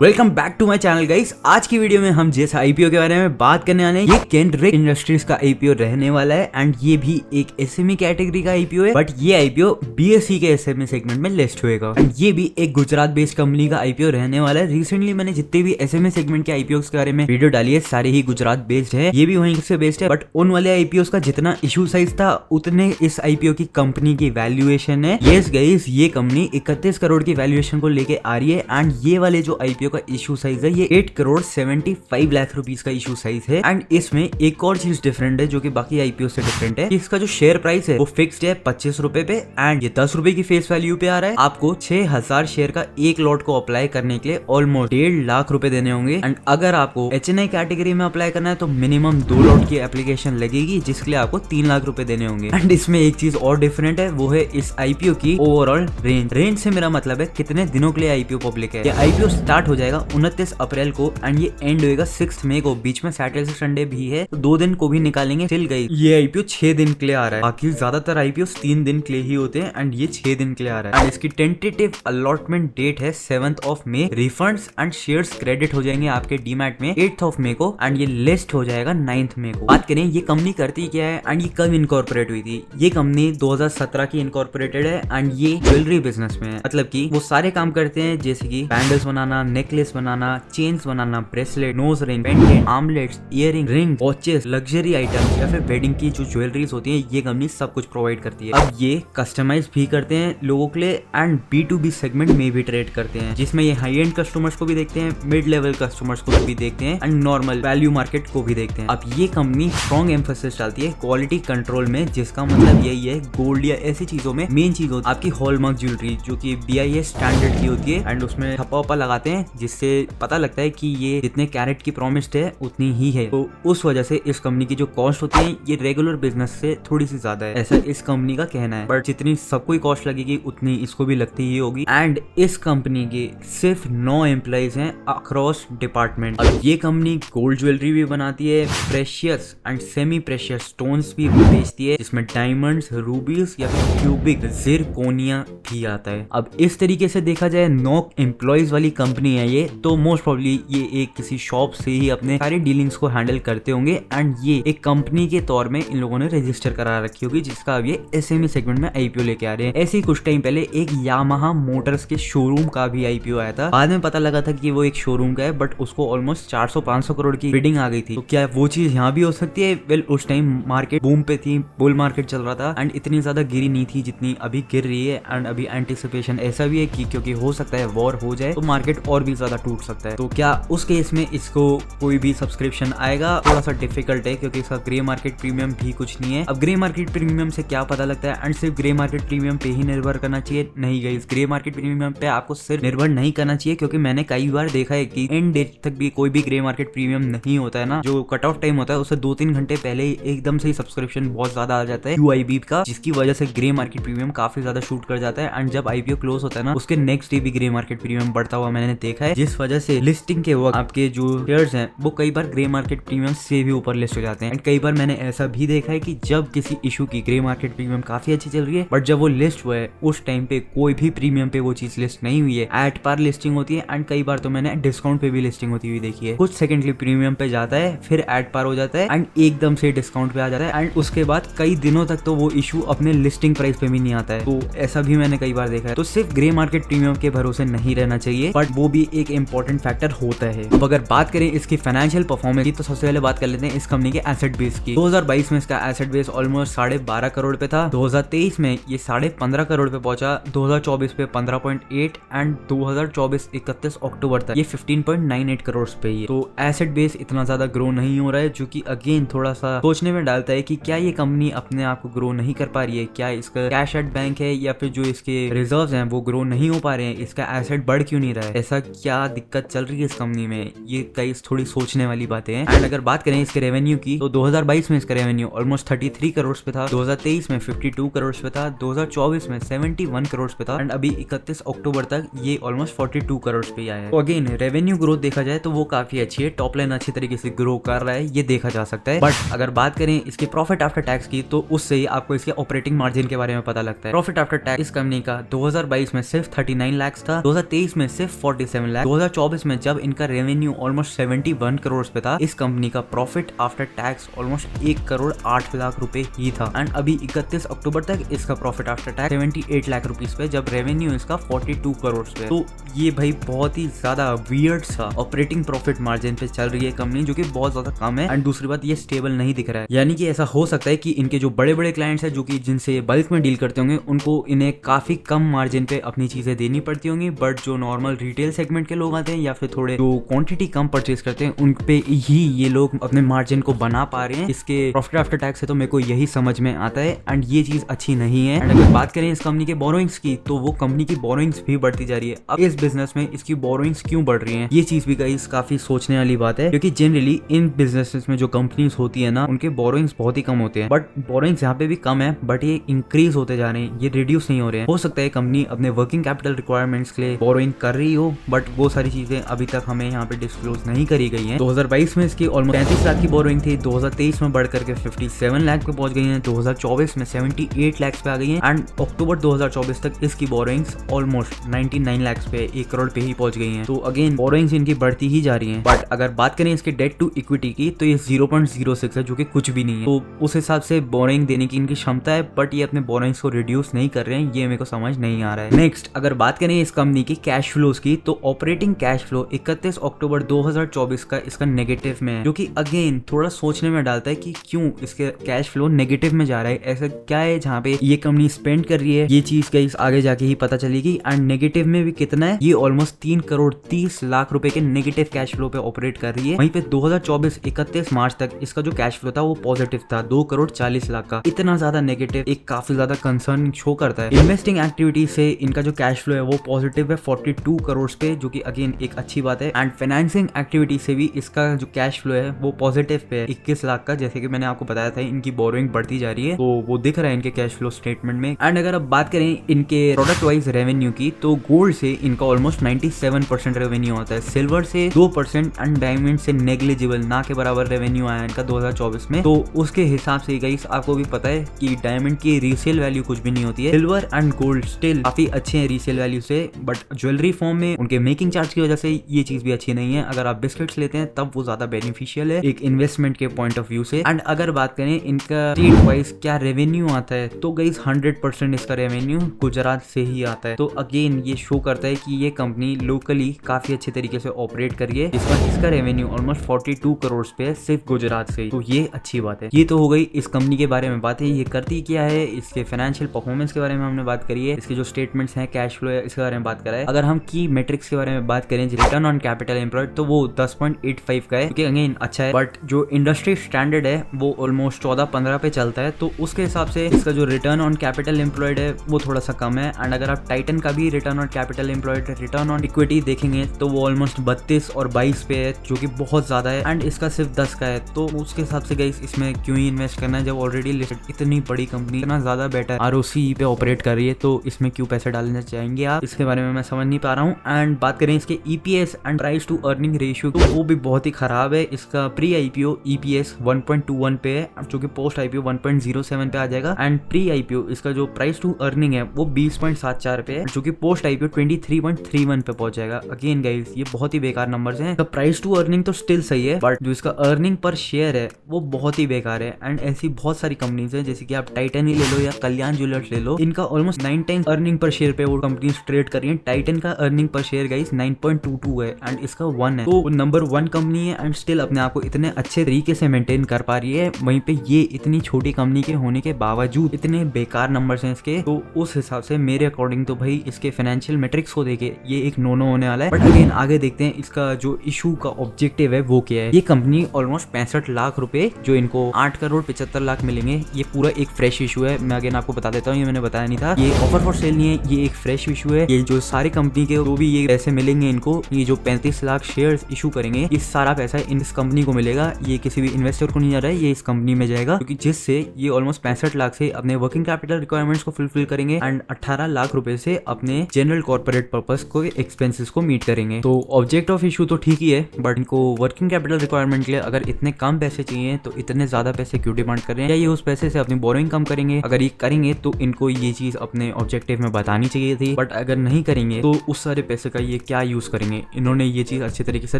Welcome back to my channel guys. आज की video में हम जिस आईपीओ के बारे में बात करने वाले हैं, ये केंड्रिक इंडस्ट्रीज का आईपीओ रहने वाला है एंड ये भी एक एसएमई कैटेगरी का आईपीओ है, बट ये आईपीओ बीएसई के एसएमई सेगमेंट में लिस्ट होएगा एंड ये भी एक गुजरात बेस्ड कंपनी का आईपीओ रहने वाला है। रिसेंटली मैंने जितने भी एसएमई सेगमेंट के आईपीओ के बारे में वीडियो डाली है, सारे ही गुजरात बेस्ड है, ये भी वहीं से बेस्ड है, बट उन वाले आईपीओ का जितना इशू साइज था उतने इस आईपीओ की कंपनी की वैल्यूएशन है। यस गाइस, ये कंपनी 31 करोड़ की वैल्यूएशन को लेके आ रही है एंड ये वाले जो आईपीओ का इशू साइज है ये 8 करोड़ 75 लाख रुपीस का इशू साइज है। एंड इसमें एक और चीज डिफरेंट है जो कि बाकी आईपीओ से डिफरेंट है, इसका जो शेयर प्राइस है वो फिक्स्ड है 25 रुपए पे एंड ये 10 रुपए की फेस वैल्यू पे आ रहा है। आपको 6000 शेयर का एक लॉट को अप्लाई करने के लिए ऑलमोस्ट 1.5 लाख रुपए देने होंगे एंड अगर आपको एचएनआई कैटेगरी में अप्लाई करना है तो मिनिमम 2 लॉट की एप्लीकेशन लगेगी जिसके लिए आपको 3 लाख रुपए देने होंगे। एंड इसमें एक चीज और डिफरेंट है, वो है इस आईपीओ की ओवरऑल रेंज से मेरा मतलब है कितने दिनों के लिए आईपीओ पब्लिक है। ये आईपीओ स्टार्ट हो जाएगा 29 अप्रैल को एंड ये एंड होएगा 6 मई को। बीच में सैटरडे से संडे भी है तो 2 दिन को भी निकालेंगे। चल गई, ये आईपीओ 6 दिन के लिए आ रहा है, बाकी ज्यादातर आईपीओ 3 दिन के लिए ही होते हैं एंड ये 6 दिन के लिए आ रहा है। एंड इसकी टेंटेटिव अलॉटमेंट डेट है 7 मई। रिफंड्स एंड शेयर्स क्रेडिट हो जाएंगे आपके डीमैट में 8 मई को एंड ये लिस्ट हो जाएगा 9 मई को। बात करें ये कंपनी करती क्या है एंड ये कब इनकॉर्पोरेट हुई थी। ये कंपनी 2017 की इनकॉर्पोरेटेड है एंड ये ज्वेलरी बिजनेस में है, मतलब कि वो सारे काम करते हैं जैसे कि बैंडल्स बनाना, नेकलेस बनाना, चेन्स बनाना, bracelet, nose ring, pendant, armlets, earring, ring, watches, luxury items या फिर वेडिंग की जो ज्वेलरीज होती है, ये कंपनी सब कुछ प्रोवाइड करती है। अब ये कस्टमाइज भी करते हैं लोगों के लिए एंड B2B सेगमेंट में भी ट्रेड करते हैं, जिसमें ये हाई एंड कस्टमर्स को भी देखते हैं, मिड लेवल कस्टमर्स को भी देखते हैं एंड नॉर्मल वैल्यू मार्केट को भी देखते हैं। अब ये कंपनी स्ट्रॉन्ग एम्फेसिस डालती है क्वालिटी कंट्रोल में, जिसका मतलब यही है गोल्ड या ऐसी चीजों में मेन चीज होती है आपकी हॉलमार्क ज्वेलरी जो कि BIS स्टैंडर्ड की होती है एंड उसमें छप्पा वप्पा लगाते हैं जिससे पता लगता है कि ये जितने कैरेट की प्रॉमिस्ड है उतनी ही है। तो उस वजह से इस कंपनी की जो कॉस्ट होती है ये रेगुलर बिजनेस से थोड़ी सी ज्यादा है, ऐसा इस कंपनी का कहना है, बट जितनी सबको ही कॉस्ट लगेगी उतनी इसको भी लगती ही होगी। एंड इस कंपनी के सिर्फ 9 एम्प्लॉइज हैं अक्रॉस डिपार्टमेंट। अब ये कंपनी गोल्ड ज्वेलरी भी बनाती है, precious and semi precious stones भी बेचती है जिसमें डायमंड्स, रूबीज या फिर क्यूबिक जिरकोनिया भी आता है। अब इस तरीके से देखा जाए 9 एम्प्लॉइज वाली कंपनी है ये, तो मोस्ट प्रोबेबली ये एक किसी शॉप से ही अपने सारी डीलिंग्स को हैंडल करते होंगे एंड ये एक कंपनी के तौर में इन लोगों ने रजिस्टर करा रखी होगी जिसका अब ये एसएमई सेगमेंट में आईपीओ लेके आ रहे हैं। ऐसे ही कुछ टाइम पहले एक यामाहा मोटर्स के शोरूम का भी आईपीओ आया था, बाद में पता लगा था कि वो एक शोरूम का है बट उसको ऑलमोस्ट 400-500 करोड़ की बिडिंग आ गई थी। तो क्या वो चीज यहाँ भी हो सकती है? वेल, उस टाइम मार्केट बूम पे थी, बुल मार्केट चल रहा था एंड इतनी ज्यादा गिरी नहीं थी जितनी अभी गिर रही है एंड अभी एंटिसिपेशन ऐसा भी है कि क्योंकि हो सकता है वॉर हो जाए तो मार्केट और भी ज्यादा टूट सकता है। तो क्या उस केस में इसको कोई भी सब्सक्रिप्शन आएगा? थोड़ा सा डिफिकल्ट है क्योंकि इसका ग्रे मार्केट प्रीमियम भी कुछ नहीं है। अब ग्रे मार्केट प्रीमियम से क्या पता लगता है एंड सिर्फ ग्रे मार्केट प्रीमियम पे ही निर्भर करना चाहिए? नहीं गाइस, ग्रे मार्केट प्रीमियम पे आपको सिर्फ निर्भर नहीं करना चाहिए क्योंकि मैंने कई बार देखा है कि एंड डेट तक भी कोई भी ग्रे मार्केट प्रीमियम नहीं होता है ना, जो कट ऑफ टाइम होता है उससे 2-3 घंटे पहले ही एकदम से ही सब्सक्रिप्शन बहुत ज्यादा आ जाता है QIB का, जिसकी वजह से ग्रे मार्केट प्रीमियम काफी ज्यादा शूट कर जाता है एंड जब आईपीओ क्लोज होता है ना उसके नेक्स्ट डे भी ग्रे मार्केट प्रीमियम बढ़ता हुआ मैंने देखा है, जिस वजह से लिस्टिंग के वक्त आपके जो शेयर्स हैं वो कई बार ग्रे मार्केट प्रीमियम से भी ऊपर लिस्ट हो जाते हैं। एंड कई बार मैंने ऐसा भी देखा है कि जब किसी इशू की ग्रे मार्केट प्रीमियम काफी अच्छी चल रही है बट जब वो लिस्ट हुआ है उस टाइम पे कोई भी प्रीमियम पे वो चीज लिस्ट नहीं हुई है, एट पार लिस्टिंग होती है एंड कई बार तो मैंने डिस्काउंट पे भी लिस्टिंग होती हुई देखी है। कुछ सेकंड के लिए प्रीमियम पे जाता है, फिर एट पार हो जाता है एंड एकदम से डिस्काउंट पे आ जाता है एंड उसके बाद कई दिनों तक तो वो इशू अपने लिस्टिंग प्राइस पे भी नहीं आता है। तो ऐसा भी मैंने कई बार देखा है। तो सिर्फ ग्रे मार्केट प्रीमियम के भरोसे नहीं रहना चाहिए, बट वो भी एक इंपॉर्टेंट फैक्टर होता है। अब अगर बात करें इसकी फाइनेंशियल परफॉर्मेंस की तो सबसे पहले बात कर लेते हैं इस कंपनी के एसेट बेस की। 2022 में इसका एसेट बेस ऑलमोस्ट 12.5 करोड़ पे था, 2023 में ये 15.5 करोड़ पे पहुंचा, 2024 पे 15.8 एंड 2024 31 अक्टूबर तक ये 15.98 करोड़ पे ही है। तो एसेट बेस इतना ज्यादा ग्रो नहीं हो रहा है, जो कि अगेन थोड़ा सा सोचने में डालता है कि क्या ये कंपनी अपने आप को ग्रो नहीं कर पा रही है, क्या इसका कैश एट बैंक है या फिर जो इसके रिजर्व्स हैं वो ग्रो नहीं हो पा रहे हैं, इसका एसेट बढ़ क्यों नहीं रहा है, ऐसा क्या दिक्कत चल रही है इस कंपनी में? ये कई थोड़ी सोचने वाली बातें हैं। एंड अगर बात करें इसके रेवेन्यू की तो 2022 में इसका रेवेन्यू ऑलमोस्ट 33 करोड़ पे था, 2023 में 52 करोड़ पे था, 2024 में 71 करोड़ पे था एंड अभी 31 अक्टूबर तक ये ऑलमोस्ट 42 करोड़ पे आया है। तो अगेन रेवेन्यू ग्रोथ देखा जाए तो वो काफी अच्छी है, टॉप लाइन अच्छी तरीके से ग्रो कर रहा है, ये देखा जा सकता है। बट अगर बात करें इसके प्रॉफिट आफ्टर टैक्स की तो उससे ही आपको इसके ऑपरेटिंग मार्जिन के बारे में पता लगता है। प्रॉफिट आफ्टर टैक्स इस कंपनी का 2022 में सिर्फ 39 लाख था, 2023 में सिर्फ 47 लाख। 2024 में जब इनका रेवेन्यू ऑलमोस्ट 71 करोड़ पे था, इस कंपनी का profit after tax almost 1 crore 8 lakh रुपए ही था। एंड अभी 31 अक्टूबर तक इसका profit after tax 78 lakh rupees पे, जब रेवेन्यू इसका 42 करोड़ पे। तो ये भाई बहुत ही ज्यादा वियर्ड सा ऑपरेटिंग प्रॉफिट मार्जिन पे चल रही है कंपनी, जो कि बहुत ज्यादा कम है। एंड दूसरी बात, ये स्टेबल नहीं दिख रहा है। यानी कि ऐसा हो सकता है कि इनके जो बड़े बड़े क्लाइंट्स हैं, जो कि जिनसे बल्क में डील करते होंगे, उनको इन्हें काफी कम मार्जिन पे अपनी चीजें देनी पड़ती होंगी। बट जो नॉर्मल रिटेल सेगमेंट के लोग आते हैं या फिर थोड़े जो क्वांटिटी कम परचेज करते हैं, उन पे ही ये लोग अपने मार्जिन को बना पा रहे हैं। इसके प्रॉफिट आफ्टर टैक्स से तो मेरे को यही समझ में आता है। एंड ये चीज अच्छी नहीं है। एंड अगर बात करें इस कंपनी के बोरोइंग्स की, तो वो कंपनी की बोरोइंग्स भी बढ़ती जा रही है। अब इस बिजनेस में इसकी बोरोइंग्स क्यों बढ़ रही है, ये चीज भी गाइस काफी सोचने वाली बात है। क्योंकि जनरली इन बिजनेसेस में जो कंपनीज होती है ना, उनके बोरोइंग्स बहुत ही कम होते हैं। बट बोरोइंग्स यहाँ पे भी कम है, बट ये इंक्रीज होते जा रहे हैं, ये रिड्यूस नहीं हो रहे हैं। हो सकता है कंपनी अपने वर्किंग कैपिटल रिक्वायरमेंट्स के लिए बोरोइंग कर रही हो, बट वो सारी चीजें अभी तक हमें यहाँ पे डिस्क्लोज नहीं करी गई हैं। 2022 में इसकी ऑलमोस्ट 35 लाख की बोरोइंग थी, 2023 में बढ़कर के 57 लाख पे पहुंच गई है, 2024 में 78 लाख पे आ गई है। एंड अक्टूबर 2024 तक इसकी बोरोइंग्स ऑलमोस्ट 99 लाख पे, 1 करोड़ पे ही पहुंच गई हैं। तो अगेन बोरोइंग्स इनकी बढ़ती ही जा रही हैं। बट अगर बात करें इसके डेट टू इक्विटी की, तो ये 0.06 है, जो कि कुछ भी नहीं है। तो उस हिसाब से बोरोइंग देने की इनकी क्षमता है, बट ये अपने बोरोइंग्स को रिड्यूस नहीं कर रहे हैं, ये मेरे को समझ नहीं आ रहा है। नेक्स्ट अगर बात करें इस कंपनी की कैश फ्लोज की, तो ऑपरेटिंग कैश फ्लो 31 अक्टूबर 2024 का इसका नेगेटिव में है, जो कि अगेन थोड़ा सोचने में डालता है कि क्यों इसके कैश फ्लो नेगेटिव में जा रहा है। ऐसा क्या है जहाँ पे ये कंपनी स्पेंड कर रही है, ये चीज गाइस आगे जाके ही पता चलेगी। एंड नेगेटिव में भी कितना है, ये ऑलमोस्ट 3 करोड़ 30 लाख रुपए के नेगेटिव कैश फ्लो पे ऑपरेट कर रही है। वहीं पे 2024 31 मार्च तक इसका जो कैश फ्लो था वो पॉजिटिव था, 2 करोड़ 40 लाख का। इतना ज्यादा नेगेटिव एक काफी ज्यादा कंसर्न शो करता है। इन्वेस्टिंग एक्टिविटी से इनका जो कैश फ्लो है वो पॉजिटिव है 42 करोड़ पे, जो कि अगेन एक अच्छी बात है। एंड फाइनेंसिंग एक्टिविटी से भी इसका जो कैश फ्लो है वो पॉजिटिव पे है 21 लाख का, जैसे कि मैंने आपको बताया था इनकी बोरोइंग बढ़ती जा रही है, तो वो दिख रहा है इनके कैश फ्लो स्टेटमेंट में। एंड अगर अब बात करें इनके प्रोडक्ट वाइज रेवेन्यू की, तो गोल्ड से इनका ऑलमोस्ट 97% रेवेन्यू आता है, सिल्वर से 2% एंड डायमंड से नेग्लिजिबल ना के बराबर रेवेन्यू आया इनका 2024 में। तो उसके हिसाब से गाइस आपको भी पता है कि डायमंड की रीसेल वैल्यू कुछ भी नहीं होती है। सिल्वर एंड गोल्ड स्टिल काफी अच्छे हैं रीसेल वैल्यू से, बट ज्वेलरी फॉर्म में उनके मेकिंग चार्ज की वजह से ये चीज भी अच्छी नहीं है। अगर आप बिस्किट्स लेते हैं तब वो ज्यादा बेनिफिशियल है एक इन्वेस्टमेंट के पॉइंट ऑफ व्यू से। एंड अगर बात करें इनका स्टेट वाइज क्या रेवेन्यू आता है, तो गाइस 100% इसका रेवेन्यू गुजरात से ही आता है। तो अगेन ये शो करता है कि ये कंपनी लोकली काफी अच्छे तरीके से ऑपरेट कर रही है। इसका रेवेन्यू ऑलमोस्ट 42 करोड़ पे है सिर्फ गुजरात से, तो ये अच्छी बात है। ये तो हो गई इस कंपनी के बारे में बातें, ये करती क्या है, इसके फाइनेंशियल परफॉर्मेंस के बारे में हमने बात करी है, इसके जो स्टेटमेंट्स हैं कैश फ्लो है इसके बारे में बात करा है। अगर हम की मेट्रिक्स के बारे में बात करें, रिटर्न ऑन कैपिटल एम्प्लॉयड, तो वो 10.85 का है, क्योंकि अगेन अच्छा है। बट जो इंडस्ट्री स्टैंडर्ड है वो ऑलमोस्ट 14-15 पे चलता है, तो उसके हिसाब से इसका जो रिटर्न ऑन कैपिटल एम्प्लॉयड है वो थोड़ा सा कम है। एंड अगर आप टाइटन का भी return on capital employed, return on equity देखेंगे तो वो ऑलमोस्ट 32 और 22 पे है, जो कि बहुत ज्यादा है। एंड इसका सिर्फ 10 का है, तो उसके हिसाब से गाइस इसमें क्यों ही इन्वेस्ट करना है, जब ऑलरेडी लिस्टेड इतनी बड़ी कंपनी इतना ज्यादा बेटर आरओसी पे ऑपरेट कर रही है, तो इसमें क्यों पैसे डालना चाहेंगे आप, इसके बारे में मैं समझ नहीं पा रहा हूँ। एंड बात करें इसके EPS and price to earning ratio, तो वो भी बहुत ही खराब है। इसका प्री आईपीओ ईपीएस 1.21 पे है, जो कि पोस्ट आईपीओ 1.07 पे आ जाएगा। एंड प्री आईपीओ इसका जो प्राइस टू अर्निंग है वो 20.74 पे है, जो कि पोस्ट आईपीओ 23.31 पे पहुंच जाएगा। अगेन गाइस ये बहुत ही बेकार नंबर्स हैं। प्राइस टू अर्निंग तो स्टिल सही है, बट जो इसका अर्निंग पर शेयर है वो बहुत ही बेकार है। एंड ऐसी बहुत सारी कंपनीज है, जैसे कि आप टाइटन ही ले लो या कल्याण ज्वेलर्स ले लो, इनका almost 9 times earning per share पे वो कंपनीज ट्रेड कर रही है। टाइटन का अर्निंग पर शेयर गाइस 9.22 है एंड इसका 1 है, तो वो नंबर 1 कंपनी है एंड स्टिल अपने आप को इतने अच्छे तरीके से मेंटेन कर पा रही है। वहीं पे ये इतनी छोटी कंपनी के होने के बावजूद इतने बेकार नंबर्स हैं इसके, तो उस हिसाब से मेरे अकॉर्डिंग तो भाई इसके फाइनेंशियल मैट्रिक्स को देखे ये एक नो होने वाला है। बट अगेन आगे देखते हैं इसका जो इशू का ऑब्जेक्टिव है वो क्या है। ये कंपनी ऑलमोस्ट 65 लाख रुपए जो इनको 8 करोड़ 75 लाख मिलेंगे, ये पूरा एक फ्रेश इशू है। मैं अगेन आपको बता देता हूँ, ये मैंने बताया नहीं था, ये ऑफर फॉर सेल नहीं है, ये एक फ्रेश इशू है। ये जो सारी कंपनी के जो भी ये पैसे मिलेंगे इनको, ये जो 35 लाख शेयर्स इशू करेंगे, ये सारा पैसा इस कंपनी को मिलेगा। ये किसी भी इन्वेस्टर को नहीं जा रहा है, ये इस कंपनी में जाएगा, क्योंकि जिससे ये ऑलमोस्ट 65 लाख से अपने वर्किंग कैपिटल रिक्वायरमेंट्स को फुलफिल करेंगे एंड 18 लाख रुपए से अपने जनरल कॉर्पोरेट पर्पस को एक्सपेंसेस को मीट करेंगे। तो ऑब्जेक्ट ऑफ इशू तो ठीक ही है, बट इनको वर्किंग कैपिटल रिक्वायरमेंट के लिए अगर इतने कम पैसे चाहिए तो इतने ज्यादा पैसे क्यों डिमांड कर रहे हैं, या ये उस पैसे से अपनी बोरोइंग कम करेंगे? अगर ये करेंगे तो इनको ये चीज अपने ऑब्जेक्टिव में बतानी चाहिए थी, बट अगर नहीं करेंगे तो उस सारे पैसे का ये लिए क्या यूज करेंगे, इन्होंने ये चीज अच्छे तरीके से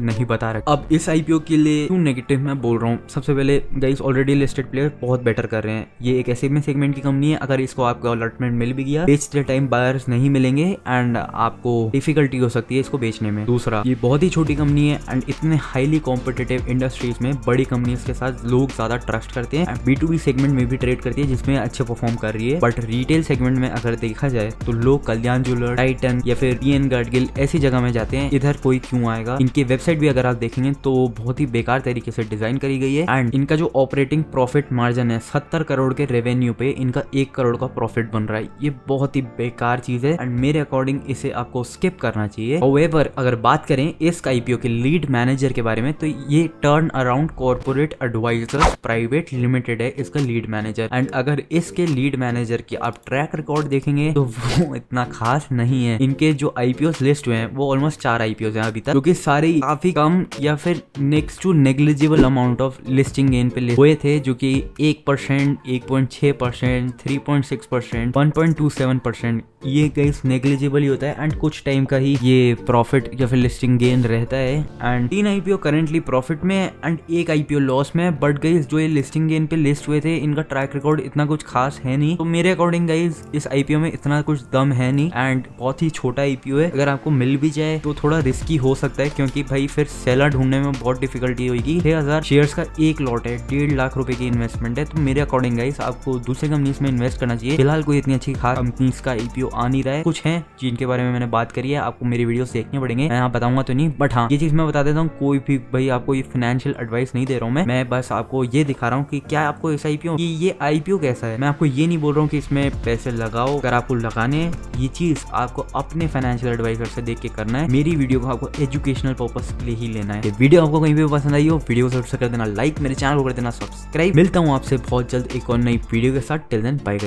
नहीं बता रखा। अब इस आईपीओ के लिए क्यों नेगेटिव मैं बोल रहा हूँ, सबसे पहले गाइस ऑलरेडी लिस्टेड प्लेयर बहुत बेटर कर रहे हैं। ये एक एसएमई सेगमेंट की कंपनी है, अगर इसको आपको अलॉटमेंट मिल भी गया, बेचते टाइम बायर्स नहीं मिलेंगे एंड आपको डिफिकल्टी हो सकती है इसको बेचने में। दूसरा, ये बहुत ही छोटी कंपनी है एंड इतने हाईली कॉम्पिटिटिव इंडस्ट्रीज में बड़ी कंपनीज के साथ लोग ज्यादा ट्रस्ट करते हैं। B2B सेगमेंट में भी ट्रेड करती है जिसमें अच्छे परफॉर्म कर रही है, बट रिटेल सेगमेंट में अगर देखा जाए तो लोग कल्याण ज्वेलर, टाइटन या फिर PN गार्डगिल ऐसी जगह में जाते हैं। इधर कोई क्यों आएगा। इनकी वेबसाइट भी अगर आप देखेंगे तो बहुत ही बेकार तरीके से डिजाइन करी गई है एंड इनका जो ऑपरेटिंग प्रॉफिट मार्जिन है 70 करोड़ के रेवेन्यू पे इनका 1 करोड़ का प्रॉफिट बन रहा है। ये बहुत ही बेकार चीज है एंड मेरे अकॉर्डिंग इसे आपको स्किप करना चाहिए। However, अगर बात करें इस आईपीओ के लीड मैनेजर के बारे में तो ये turn around corporate advisors private limited है इसका लीड मैनेजर एंड अगर इसके लीड मैनेजर की आप ट्रैक रिकॉर्ड देखेंगे तो वो इतना खास नहीं है। इनके जो आईपीओ लिस्ट हुए हैं वो ऑलमोस्ट 4 आईपीओ हैं अभी तक, क्योंकि सारे काफी कम या फिर next to negligible amount of listing gain पे हुए थे, जो कि 1%, 1.6%, 3.6%, 1.27%, ये गाइस नेग्लिजिबल ही होता है एंड कुछ टाइम का ही ये प्रॉफिट या फिर लिस्टिंग गेन रहता है। एंड 3 आईपीओ करेंटली प्रॉफिट में है एंड 1 आईपीओ लॉस में है, बट गाइस जो ये लिस्टिंग गेन पे लिस्ट हुए थे इनका ट्रैक रिकॉर्ड इतना कुछ खास है नहीं। तो मेरे अकॉर्डिंग गाइस इस आईपीओ में इतना कुछ दम है नहीं एंड बहुत ही छोटा आईपीओ है। अगर आपको मिल भी जाए तो थोड़ा रिस्की हो सकता है, क्योंकि भाई फिर सेलर ढूंढने में बहुत डिफिकल्टी होगी। 6000 शेयर्स का 1 लॉट है, 1.5 लाख रुपए की इन्वेस्टमेंट है। तो मेरे अकॉर्डिंग गाइस आपको दूसरी कंपनीज में इन्वेस्ट करना चाहिए। फिलहाल कोई इतनी अच्छी खास कंपनीज का आईपीओ आ नहीं रहा है, कुछ हैं जिनके बारे में मैंने बात करी है, आपको मेरी वीडियोस देखने पड़ेंगे, मैं यहाँ बताऊंगा तो नहीं, बट हाँ ये चीज मैं बता देता हूँ। कोई भी भाई आपको ये फाइनेंशियल एडवाइस नहीं दे रहा हूँ मैं बस आपको ये दिखा रहा हूँ कि क्या आपको इस आईपीओ ये आईपीओ कैसा है। मैं आपको ये नहीं बोल रहा हूँ कि इसमें पैसे लगाओ, अगर आपको लगाने ये चीज आपको अपने फाइनेंशियल एडवाइजर से देख के करना है। मेरी वीडियो को आपको एजुकेशनल पर्पस के लिए ही लेना है। वीडियो आपको कहीं भी पसंद आई हो वीडियो को कर देना लाइक, मेरे चैनल को कर देना सब्सक्राइब। मिलता हूँ आपसे बहुत जल्द एक और नई वीडियो के साथ। Till then bye.